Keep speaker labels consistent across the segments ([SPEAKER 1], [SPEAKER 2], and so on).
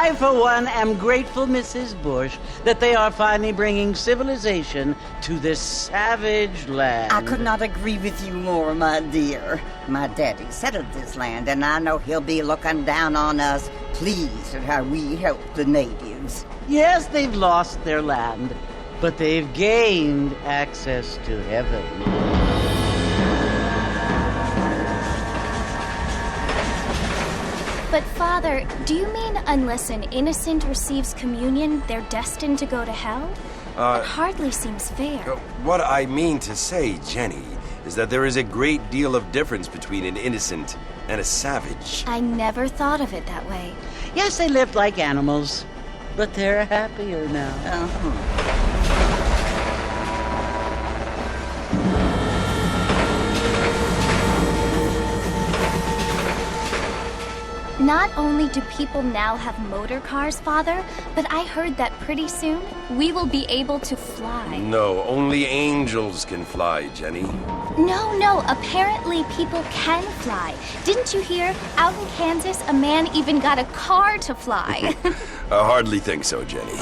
[SPEAKER 1] I, for one, am grateful, Mrs. Bush, that they are finally bringing civilization to this savage land.
[SPEAKER 2] I could not agree with you more, my dear. My daddy settled this land, and I know he'll be looking down on us, pleased at how we help the natives.
[SPEAKER 1] Yes, they've lost their land, but they've gained access to heaven.
[SPEAKER 3] But, Father, do you mean unless an innocent receives communion, they're destined to go to hell? It hardly seems fair.
[SPEAKER 4] What I mean to say, Jenny, is that there is a great deal of difference between an innocent and a savage.
[SPEAKER 3] I never thought of it that way.
[SPEAKER 1] Yes, they lived like animals, but they're happier now.
[SPEAKER 3] Not only do people now have motor cars, Father, but I heard that pretty soon we will be able to fly.
[SPEAKER 4] No, only angels can fly, Jenny.
[SPEAKER 3] No, apparently people can fly. Didn't you hear? Out in Kansas, a man even got a car to fly.
[SPEAKER 4] I hardly think so, Jenny.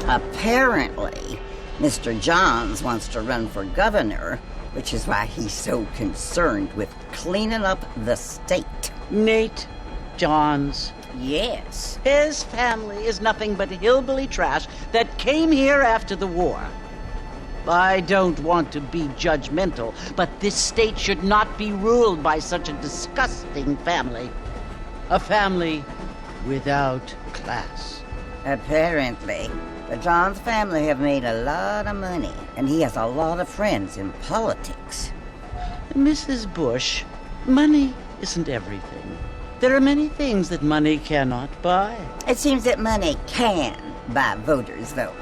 [SPEAKER 2] Apparently, Mr. Johns wants to run for governor, which is why he's so concerned with cleaning up the state.
[SPEAKER 1] Nate Johns.
[SPEAKER 2] Yes.
[SPEAKER 1] His family is nothing but hillbilly trash that came here after the war. I don't want to be judgmental, but this state should not be ruled by such a disgusting family. A family without class.
[SPEAKER 2] Apparently, the Johns family have made a lot of money, and he has a lot of friends in politics.
[SPEAKER 1] Mrs. Bush, money isn't everything. There are many things that money cannot buy.
[SPEAKER 2] It seems that money can buy voters, though.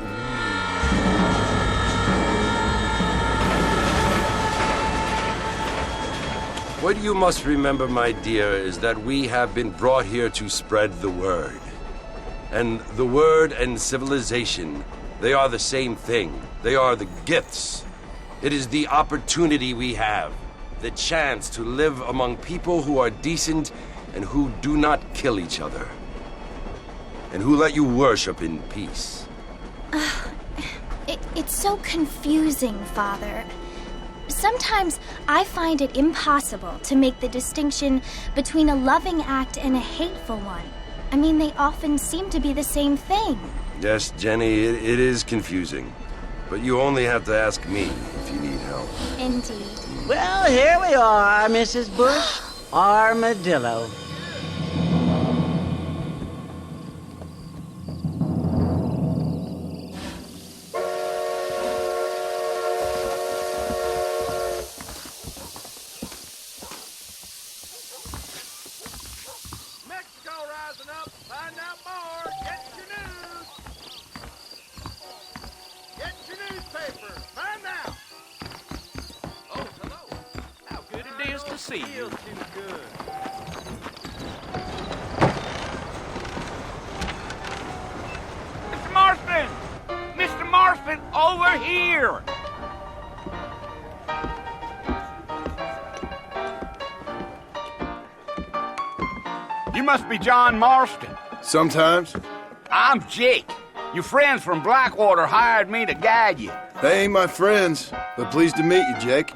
[SPEAKER 4] What you must remember, my dear, is that we have been brought here to spread the word. And the word and civilization, they are the same thing. They are the gifts. It is the opportunity we have, the chance to live among people who are decent and who do not kill each other, and who let you worship in peace.
[SPEAKER 3] It's so confusing, Father. Sometimes I find it impossible to make the distinction between a loving act and a hateful one. I mean, they often seem to be the same thing.
[SPEAKER 4] Yes, Jenny, it is confusing. But you only have to ask me if you need help.
[SPEAKER 3] Indeed.
[SPEAKER 1] Well, here we are, Mrs. Bush. Armadillo.
[SPEAKER 5] See you. Mr. Marston! Mr. Marston, over here! You must be John Marston.
[SPEAKER 6] Sometimes.
[SPEAKER 5] I'm Jake. Your friends from Blackwater hired me to guide you.
[SPEAKER 6] They ain't my friends, but pleased to meet you, Jake.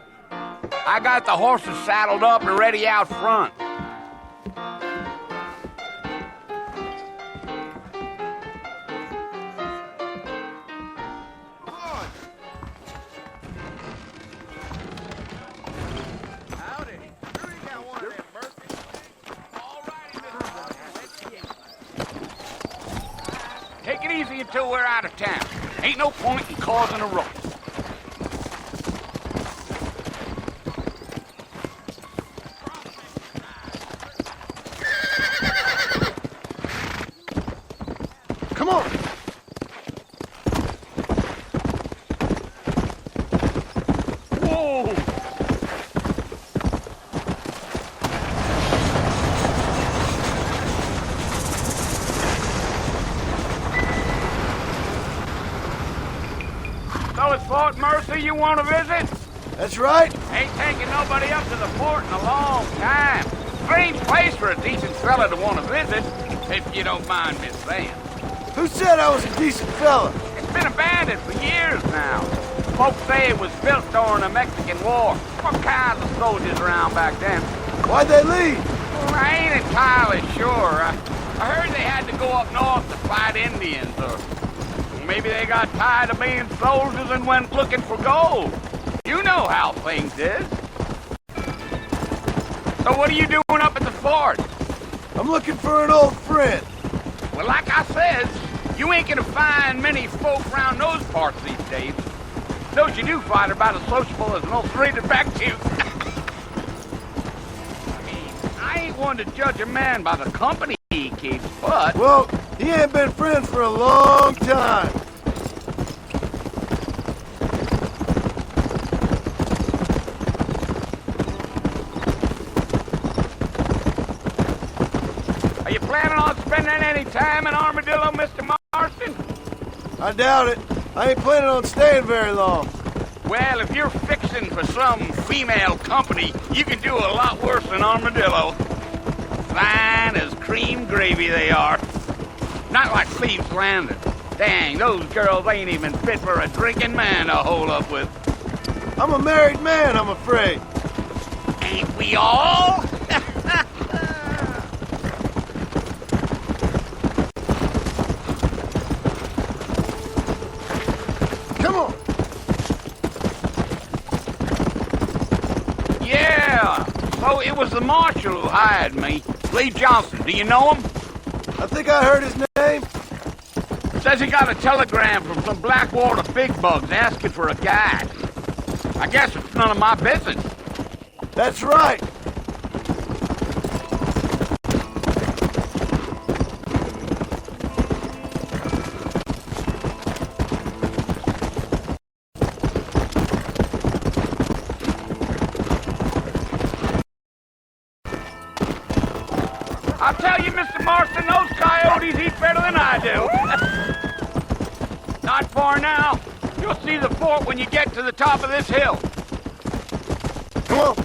[SPEAKER 5] I got the horses saddled up and ready out front. Take it easy until we're out of town. Ain't no point in causing a ruckus.
[SPEAKER 6] Come on!
[SPEAKER 5] Whoa! So it's Fort Mercy you want to visit?
[SPEAKER 6] That's right.
[SPEAKER 5] Ain't taking nobody up to the fort in a long time. Strange place for a decent fella to want to visit, if you don't mind me saying.
[SPEAKER 6] Who said I was a decent fella?
[SPEAKER 5] It's been abandoned for years now. Folks say it was built during the Mexican War. What kinds of soldiers around back then?
[SPEAKER 6] Why'd they leave?
[SPEAKER 5] Well, I ain't entirely sure. I heard they had to go up north to fight Indians, or maybe they got tired of being soldiers and went looking for gold. You know how things is. So what are you doing up at the fort?
[SPEAKER 6] I'm looking for an old friend.
[SPEAKER 5] Well, like I said, you ain't gonna find many folk around those parts these days. Those you do find are about as sociable as an old three-to back tooth. I mean, I ain't one to judge a man by the company he keeps, but...
[SPEAKER 6] Well, he ain't been friends for a long time.
[SPEAKER 5] Are you planning on spending any time in Armadillo, Mr. Marston?
[SPEAKER 6] I doubt it. I ain't planning on staying very long.
[SPEAKER 5] Well, if you're fixing for some female company, you can do a lot worse than Armadillo. Fine as cream gravy they are. Not like Cleve's Landing. Dang, those girls ain't even fit for a drinking man to hole up with.
[SPEAKER 6] I'm a married man, I'm afraid.
[SPEAKER 5] Ain't we all?
[SPEAKER 6] Come on.
[SPEAKER 5] Yeah. So it was the marshal who hired me. Lee Johnson. Do you know him?
[SPEAKER 6] I think I heard his name.
[SPEAKER 5] Says he got a telegram from some Blackwater big bugs asking for a guide. I guess it's none of my business.
[SPEAKER 6] That's right.
[SPEAKER 5] I'll tell you, Mr. Marston, those coyotes eat better than I do. Not far now. You'll see the fort when you get to the top of this hill.
[SPEAKER 6] Come on.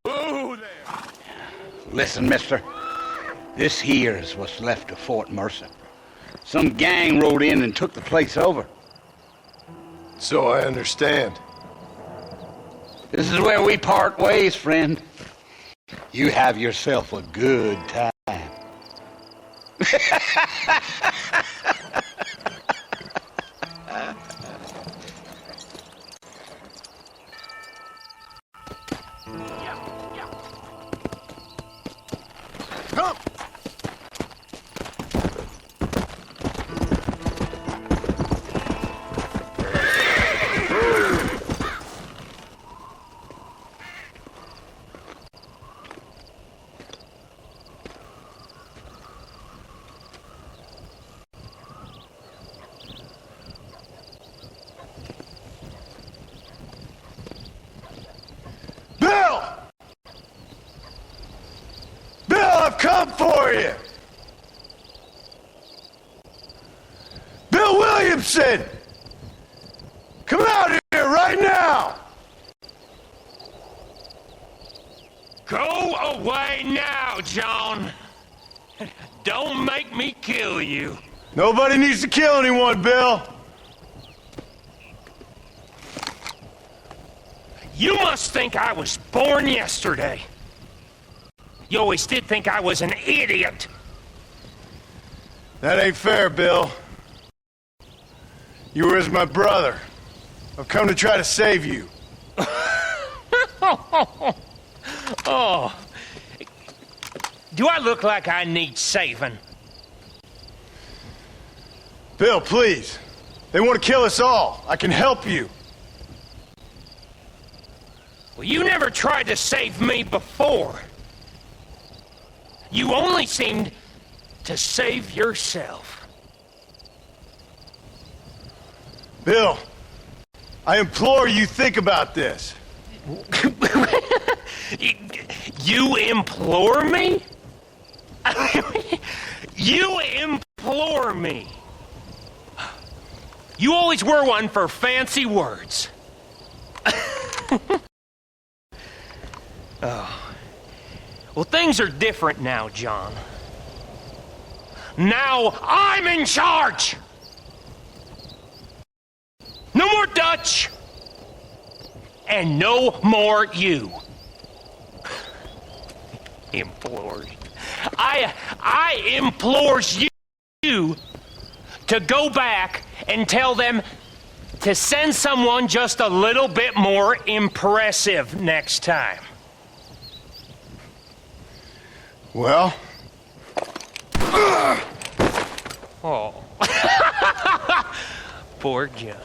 [SPEAKER 5] Whoa there. Listen, mister. This here is what's left of Fort Mercer. Some gang rode in and took the place over.
[SPEAKER 6] So I understand.
[SPEAKER 5] This is where we part ways, friend. You have yourself a good time.
[SPEAKER 6] Come. Bill! Bill, I've come for you! Bill Williamson! Come out here right now!
[SPEAKER 7] Go away now, John. Don't make me kill you.
[SPEAKER 6] Nobody needs to kill anyone, Bill.
[SPEAKER 7] You must think I was born yesterday. You always did think I was an idiot.
[SPEAKER 6] That ain't fair, Bill. You were as my brother. I've come to try to save you.
[SPEAKER 7] Oh. Do I look like I need saving?
[SPEAKER 6] Bill, please. They want to kill us all. I can help you.
[SPEAKER 7] Well, you never tried to save me before. You only seemed to save yourself.
[SPEAKER 6] Bill, I implore you think about this.
[SPEAKER 7] You implore me? You implore me? You always were one for fancy words. Oh. Well, things are different now, John. Now I'm in charge! No more Dutch! And no more you. Implores. I implores you to go back and tell them to send someone just a little bit more impressive next time.
[SPEAKER 6] Well?
[SPEAKER 7] Oh. Poor John.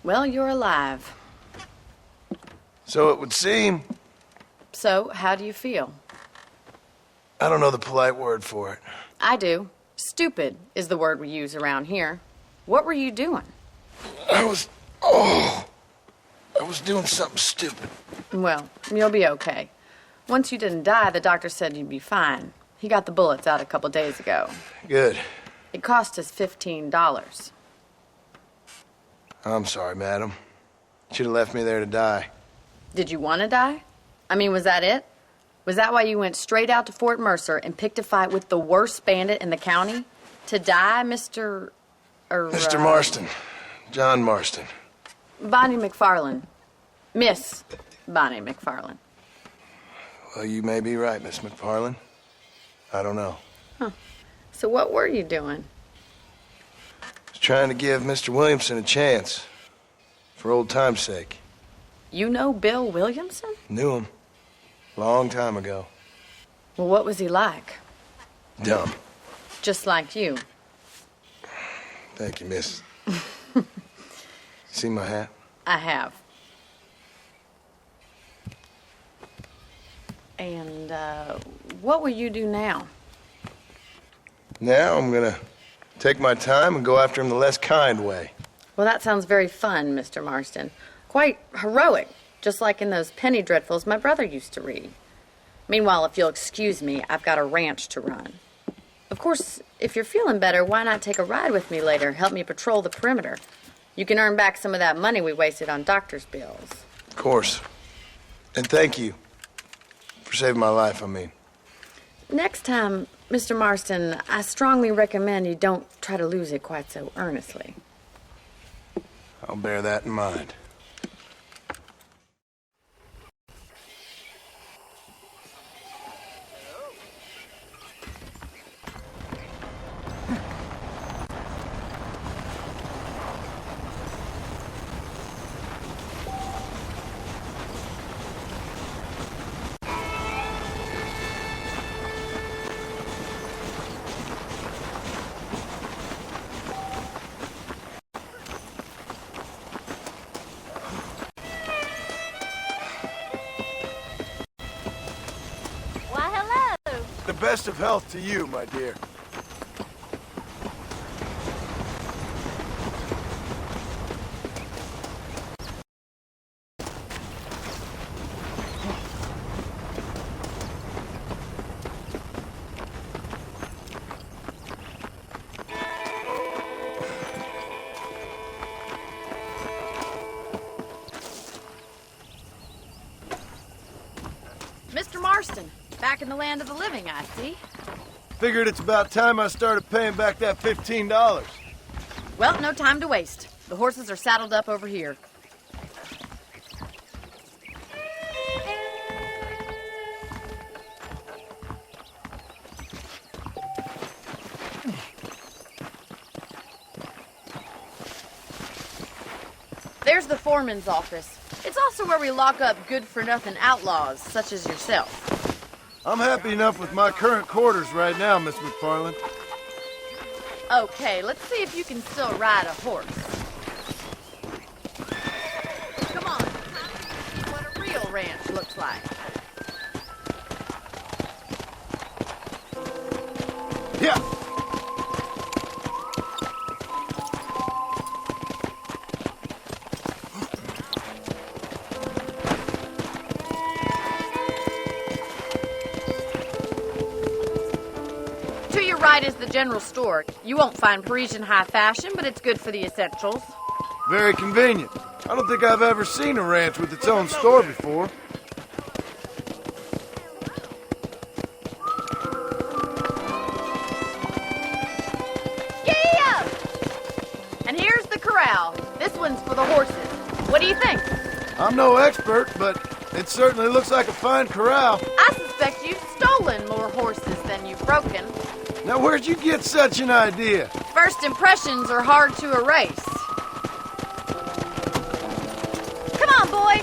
[SPEAKER 8] Well, you're alive.
[SPEAKER 6] So it would seem.
[SPEAKER 8] So, how do you feel?
[SPEAKER 6] I don't know the polite word for it.
[SPEAKER 8] I do. Stupid is the word we use around here. What were you doing?
[SPEAKER 6] I was doing something stupid.
[SPEAKER 8] Well, you'll be okay. Once you didn't die, the doctor said you'd be fine. He got the bullets out a couple days ago.
[SPEAKER 6] Good.
[SPEAKER 8] It cost us $15.
[SPEAKER 6] I'm sorry, madam. Should have left me there to die.
[SPEAKER 8] Did you want to die? I mean, was that it? Was that why you went straight out to Fort Mercer and picked a fight with the worst bandit in the county? To die, Mr.
[SPEAKER 6] Mr. Marston. John Marston.
[SPEAKER 8] Bonnie McFarland. Miss Bonnie McFarland.
[SPEAKER 6] Well, you may be right, Miss McFarland. I don't know.
[SPEAKER 8] Huh. So what were you doing?
[SPEAKER 6] I was trying to give Mr. Williamson a chance. For old time's sake.
[SPEAKER 8] You know Bill Williamson?
[SPEAKER 6] Knew him. Long time ago.
[SPEAKER 8] Well, what was he like?
[SPEAKER 6] Dumb.
[SPEAKER 8] Just like you.
[SPEAKER 6] Thank you, miss. See my hat?
[SPEAKER 8] I have. And, what will you do now?
[SPEAKER 6] Now I'm gonna take my time and go after him the less kind way.
[SPEAKER 8] Well, that sounds very fun, Mr. Marston. Quite heroic, just like in those penny dreadfuls my brother used to read. Meanwhile, if you'll excuse me, I've got a ranch to run. Of course, if you're feeling better, why not take a ride with me later? Help me patrol the perimeter. You can earn back some of that money we wasted on doctor's bills.
[SPEAKER 6] Of course. And thank you. For saving my life, I mean.
[SPEAKER 8] Next time, Mr. Marston, I strongly recommend you don't try to lose it quite so earnestly.
[SPEAKER 6] I'll bear that in mind. The best of health to you, my dear.
[SPEAKER 8] back in the land of the living, I see.
[SPEAKER 6] Figured it's about time I started paying back that $15.
[SPEAKER 8] Well, no time to waste. The horses are saddled up over here. There's the foreman's office. It's also where we lock up good-for-nothing outlaws, such as yourself.
[SPEAKER 6] I'm happy enough with my current quarters right now, Miss McFarland.
[SPEAKER 8] Okay, let's see if you can still ride a horse. Come on, time to see what a real ranch looks like.
[SPEAKER 6] Yeah.
[SPEAKER 8] To your right is the general store. You won't find Parisian high fashion, but it's good for the essentials.
[SPEAKER 6] Very convenient. I don't think I've ever seen a ranch with its own store before.
[SPEAKER 8] Yeah! And here's the corral. This one's for the horses. What do you think?
[SPEAKER 6] I'm no expert, but it certainly looks like a fine corral.
[SPEAKER 8] I suspect you've stolen more horses than you've broken.
[SPEAKER 6] Now, where'd you get such an idea?
[SPEAKER 8] First impressions are hard to erase. Come on, boy.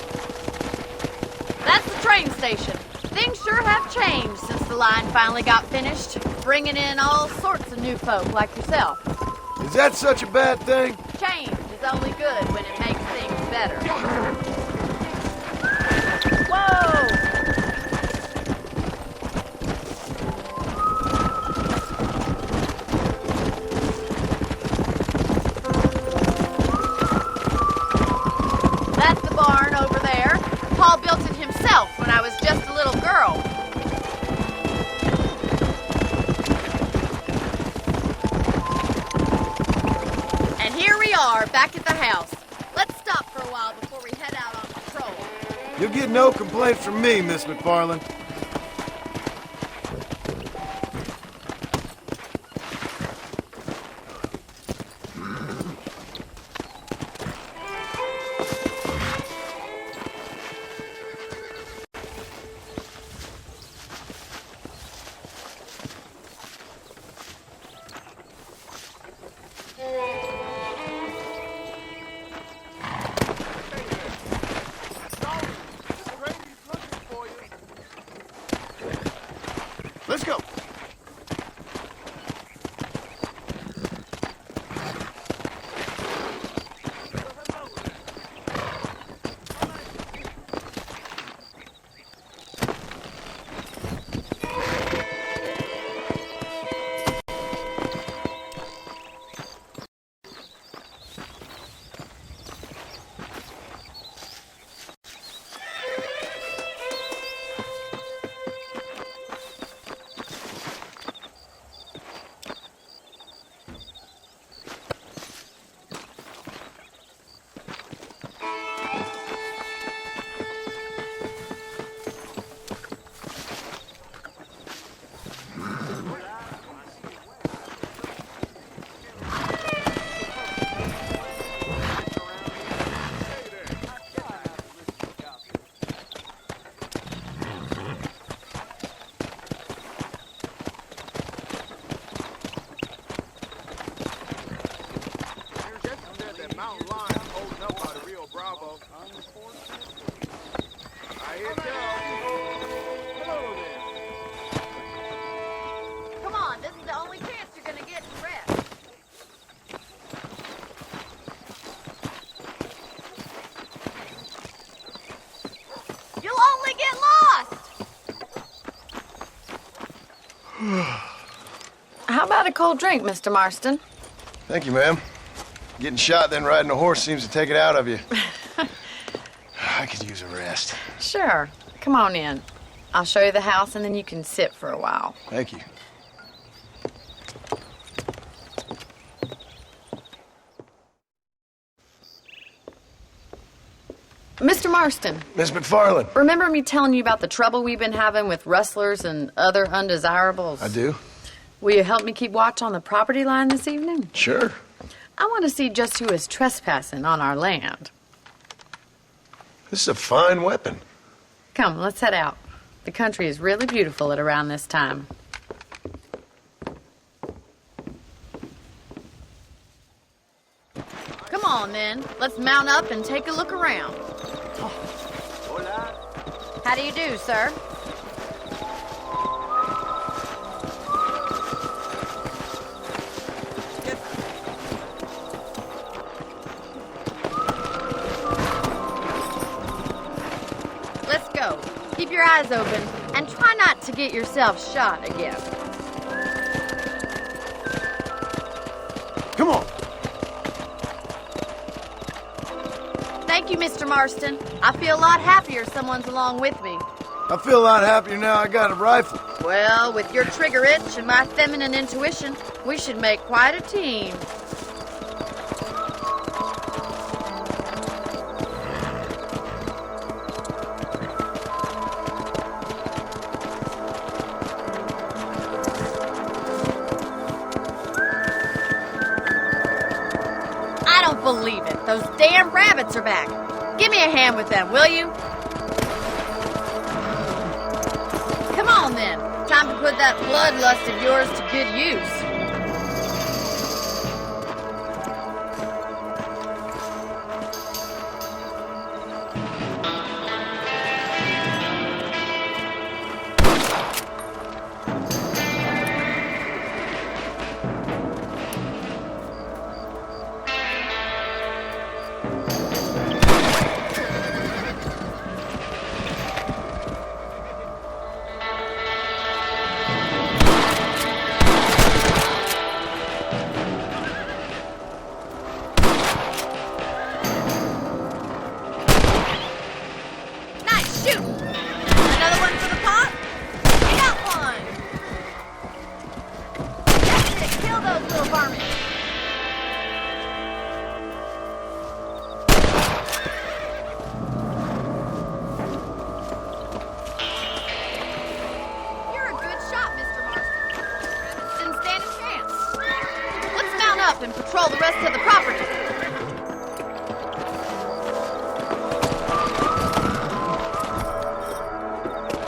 [SPEAKER 8] That's the train station. Things sure have changed since the line finally got finished, bringing in all sorts of new folk like yourself.
[SPEAKER 6] Is that such a bad thing?
[SPEAKER 8] Change is only good when it makes things better. Whoa! That's the barn over there. Paul built it himself when I was just a little girl. And here we are, back at the house. Let's stop for a while before we head out on patrol.
[SPEAKER 6] You'll get no complaints from me, Miss McFarland. Let's go.
[SPEAKER 8] Come on, this is the only chance you're gonna get to rest. You'll only get lost! How about a cold drink, Mr. Marston?
[SPEAKER 6] Thank you, ma'am. Getting shot then riding a horse seems to take it out of you. I could use a rest.
[SPEAKER 8] Sure. Come on in. I'll show you the house and then you can sit for a while.
[SPEAKER 6] Thank you.
[SPEAKER 8] Mr. Marston,
[SPEAKER 6] Miss McFarland.
[SPEAKER 8] remember me telling you about the trouble we've been having with rustlers and other undesirables?
[SPEAKER 6] I do.
[SPEAKER 8] Will you help me keep watch on the property line this evening?
[SPEAKER 6] Sure.
[SPEAKER 8] I want to see just who is trespassing on our land.
[SPEAKER 6] This is a fine weapon.
[SPEAKER 8] Come, let's head out. The country is really beautiful at around this time. Come on, then. Let's mount up and take a look around. How do you do, sir? Let's go. Keep your eyes open and try not to get yourself shot again.
[SPEAKER 6] Come on.
[SPEAKER 8] Thank you, Mr. Marston. I feel a lot happier someone's along with me.
[SPEAKER 6] I feel a lot happier now I got a rifle.
[SPEAKER 8] Well, with your trigger itch and my feminine intuition, we should make quite a team. I don't believe it. Those damn rabbits are back. Give me a hand with them, will you? Come on, then. Time to put that bloodlust of yours to good use. Nice shooting! Another one for the pot? We got one! That's it! Kill those little varmints! You're a good shot, Mr. Marston. Rabbits didn't stand a chance. Let's mount up and patrol the rest of the property.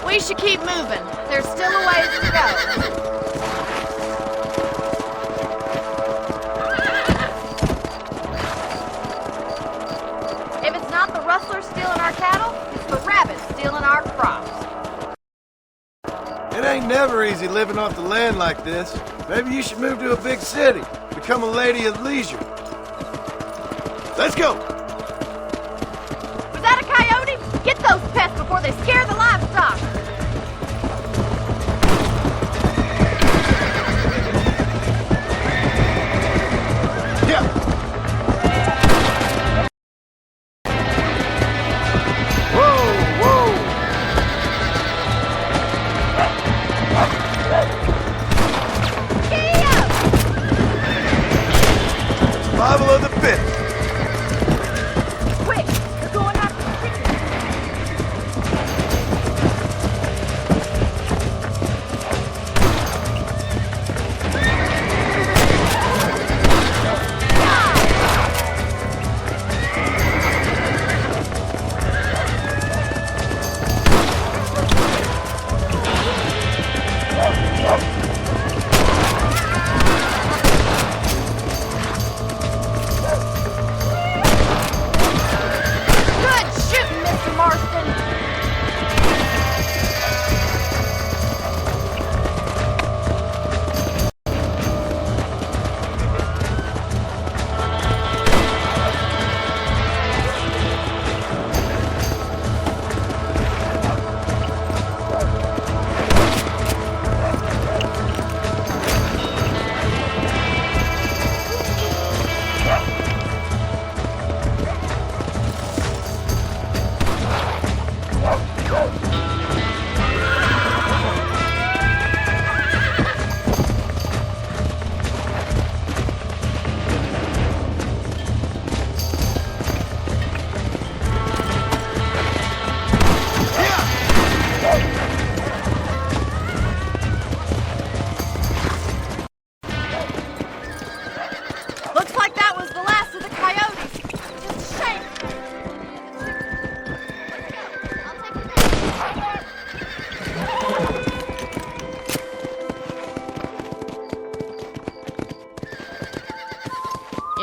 [SPEAKER 8] We should keep moving. There's still a ways to go. If it's not the rustlers stealing our cattle, it's the rabbits stealing our crops.
[SPEAKER 6] It ain't never easy living off the land like this. Maybe you should move to a big city. Become a lady of leisure. Let's go.
[SPEAKER 8] Was that a coyote? Get those pests before they scare the livestock.
[SPEAKER 6] Yeah. Whoa, whoa. Survival of the fittest.
[SPEAKER 8] Quick, they're going after the chickens.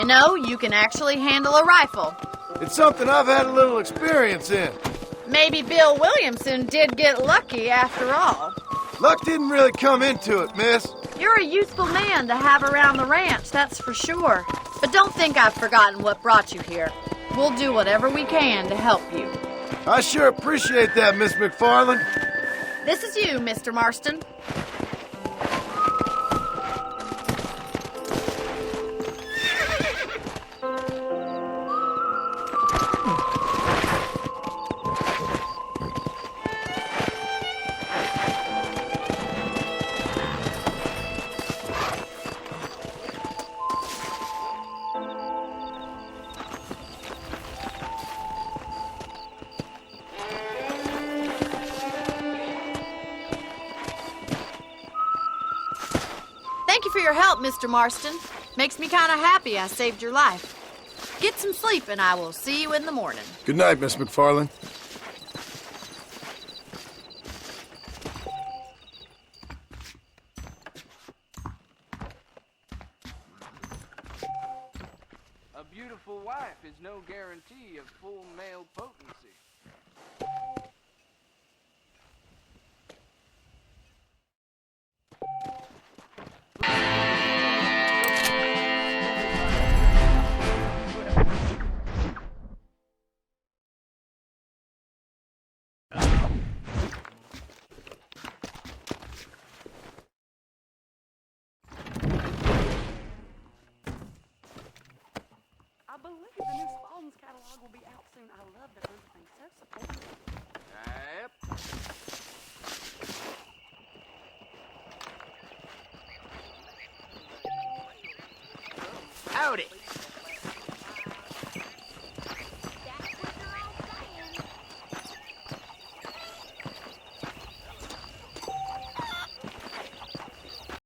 [SPEAKER 8] You know, you can actually handle a rifle.
[SPEAKER 6] It's something I've had a little experience in.
[SPEAKER 8] Maybe Bill Williamson did get lucky after all.
[SPEAKER 6] Luck didn't really come into it, miss.
[SPEAKER 8] You're a useful man to have around the ranch, that's for sure. But don't think I've forgotten what brought you here. We'll do whatever we can to help you.
[SPEAKER 6] I sure appreciate that, Miss McFarland.
[SPEAKER 8] This is you, Mr. Marston. Thank you for your help, Mr. Marston. Makes me kind of happy I saved your life. Get some sleep and I will see you in the morning.
[SPEAKER 6] Good night, Miss McFarland.
[SPEAKER 9] A beautiful wife is no guarantee of full male potency.
[SPEAKER 10] I believe the new Spalding's catalog will be out soon. I love that everything's so supportive.
[SPEAKER 5] Yep. Howdy.